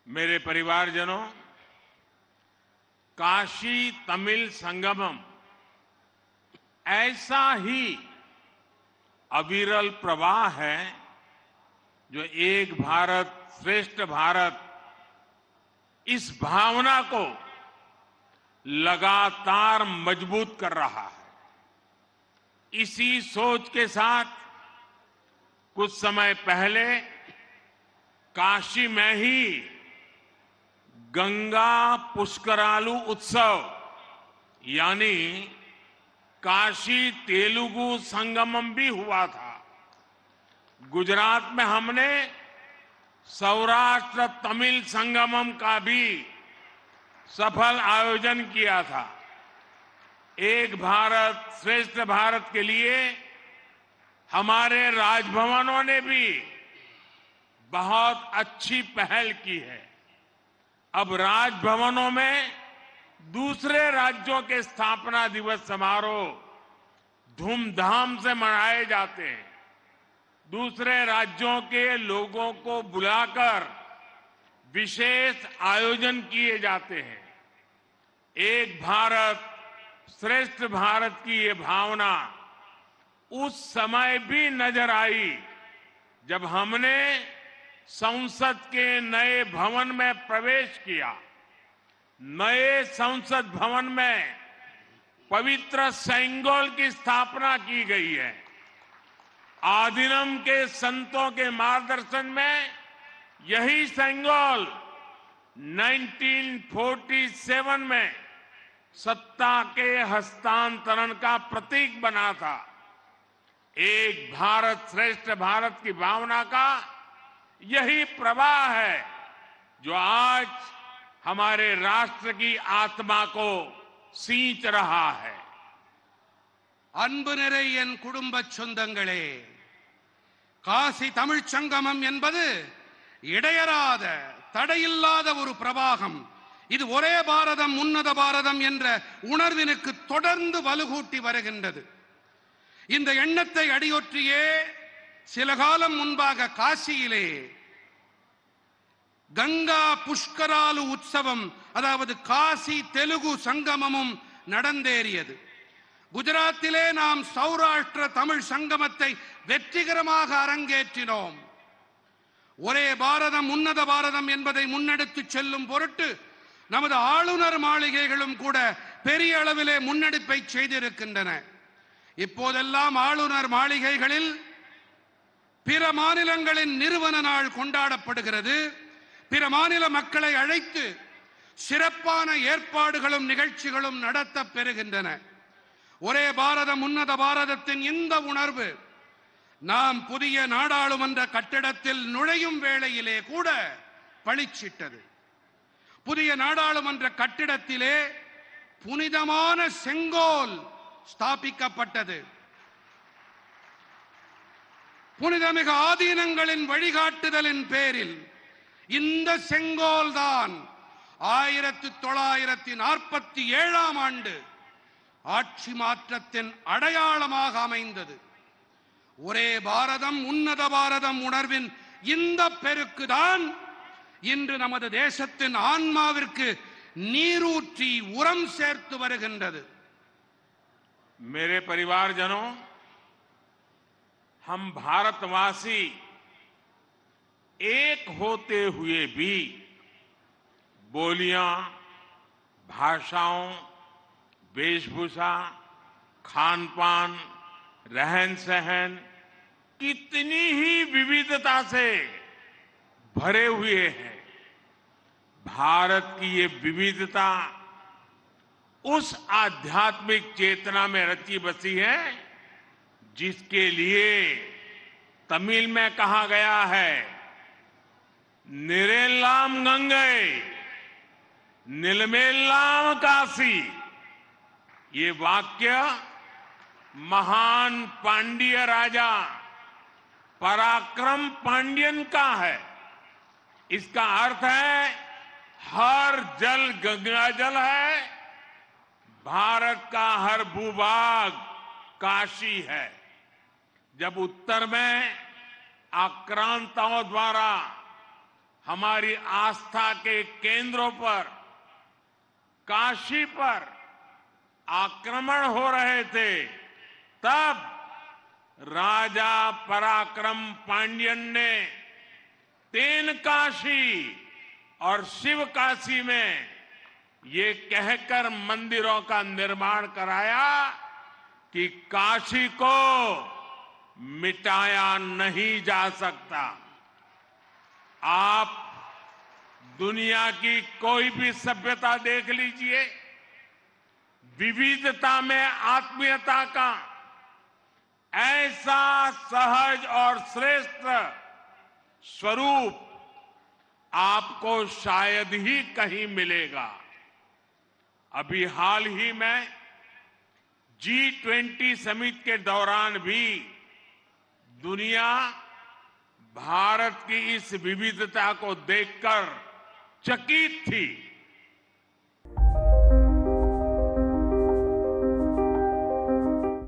मेरे परिवारजनों, काशी तमिल संगमम ऐसा ही अविरल प्रवाह है जो एक भारत श्रेष्ठ भारत इस भावना को लगातार मजबूत कर रहा है। इसी सोच के साथ कुछ समय पहले काशी में ही गंगा पुष्करालु उत्सव यानी काशी तेलुगु संगमम भी हुआ था। गुजरात में हमने सौराष्ट्र तमिल संगमम का भी सफल आयोजन किया था। एक भारत श्रेष्ठ भारत के लिए हमारे राजभवनों ने भी बहुत अच्छी पहल की है। अब राजभवनों में दूसरे राज्यों के स्थापना दिवस समारोह धूमधाम से मनाए जाते हैं। दूसरे राज्यों के लोगों को बुलाकर विशेष आयोजन किए जाते हैं। एक भारत श्रेष्ठ भारत की ये भावना उस समय भी नजर आई जब हमने संसद के नए भवन में प्रवेश किया। नए संसद भवन में पवित्र सेंगोल की स्थापना की गई है। आदिनम के संतों के मार्गदर्शन में यही सेंगोल 1947 में सत्ता के हस्तांतरण का प्रतीक बना था। एक भारत श्रेष्ठ भारत की भावना का यही प्रवाह है जो आज हमारे राष्ट्र की आत्मा को सींच रहा है। அன்பு நிறை என் குடும்ப சொந்தங்களே, காசி தமிழ்ச் சங்கமம் என்பது இடையறாத தடையில்லாத ஒரு பிரவாகம். இது ஒரே பாரதம் உன்னத பாரதம் என்ற உணர்வினுக்கு தொடர்ந்து வலுகூட்டி வருகின்றது. இந்த எண்ணத்தை அடியொற்றியே சில காலம் முன்பாக காசியிலே கங்கா புஷ்கராலு உற்சவம், அதாவது காசி தெலுங்கு சங்கமமும் நடந்தேறியது. குஜராத்திலே நாம் சௌராஷ்டிர தமிழ் சங்கமத்தை வெற்றிகரமாக அரங்கேற்றினோம். ஒரே பாரதம் உன்னத பாரதம் என்பதை முன்னெடுத்துச் செல்லும் பொருட்டு நமது ஆளுநர் மாளிகைகளும் கூட பெரிய அளவிலே முன்னெடுப்பை செய்திருக்கின்றன. இப்போதெல்லாம் ஆளுநர் மாளிகைகளில் பிற மாநிலங்களின் நிறுவன நாள் கொண்டாடப்படுகிறது. பிற மாநில மக்களை அழைத்து சிறப்பான ஏற்பாடுகளும் நிகழ்ச்சிகளும் நடத்தப் பெறுகின்றன. ஒரே பாரதம் உன்னத பாரதத்தின் இந்த உணர்வு நாம் புதிய நாடாளுமன்ற கட்டிடத்தில் நுழையும் வேளையிலே கூட பளிச்சிட்டது. புதிய நாடாளுமன்ற கட்டிடத்திலே புனிதமான செங்கோல் ஸ்தாபிக்கப்பட்டது. புனிதமிகு ஆதீனங்களின் வழிகாட்டுதலின் பேரில் இந்த செங்கோல் தான் 1947ஆம் ஆண்டு ஆட்சி மாற்றத்தின் அடையாளமாக அமைந்தது. ஒரே பாரதம் உன்னத பாரதம் உணர்வின் இந்த பெருக்குதான் இன்று நமது தேசத்தின் ஆன்மாவிற்கு நீரூற்றி உரம் சேர்த்து வருகின்றது. मेरे परिवारजनों, हम भारतवासी एक होते हुए भी बोलियां, भाषाओं, वेशभूषा, खान पान, रहन सहन कितनी ही विविधता से भरे हुए हैं। भारत की ये विविधता उस आध्यात्मिक चेतना में रची बसी है जिसके लिए तमिल में कहा गया है, निरेलाम गंगे निलमेलाम काशी। ये वाक्य महान पांड्य राजा पराक्रम पांड्यन का है। इसका अर्थ है हर जल गंगा जल है, भारत का हर भूभाग काशी है। जब उत्तर में आक्रांताओं द्वारा हमारी आस्था के केंद्रों पर, काशी पर आक्रमण हो रहे थे, तब राजा पराक्रम पांड्यन ने तेनकाशी और शिवकाशी में ये कहकर मंदिरों का निर्माण कराया कि काशी को मिटाया नहीं जा सकता। आप दुनिया की कोई भी सभ्यता देख लीजिए, विविधता में आत्मीयता का ऐसा सहज और श्रेष्ठ स्वरूप आपको शायद ही कहीं मिलेगा। अभी हाल ही में G20 समिट के दौरान भी दुनिया भारत की इस विविधता को देखकर चकित थी।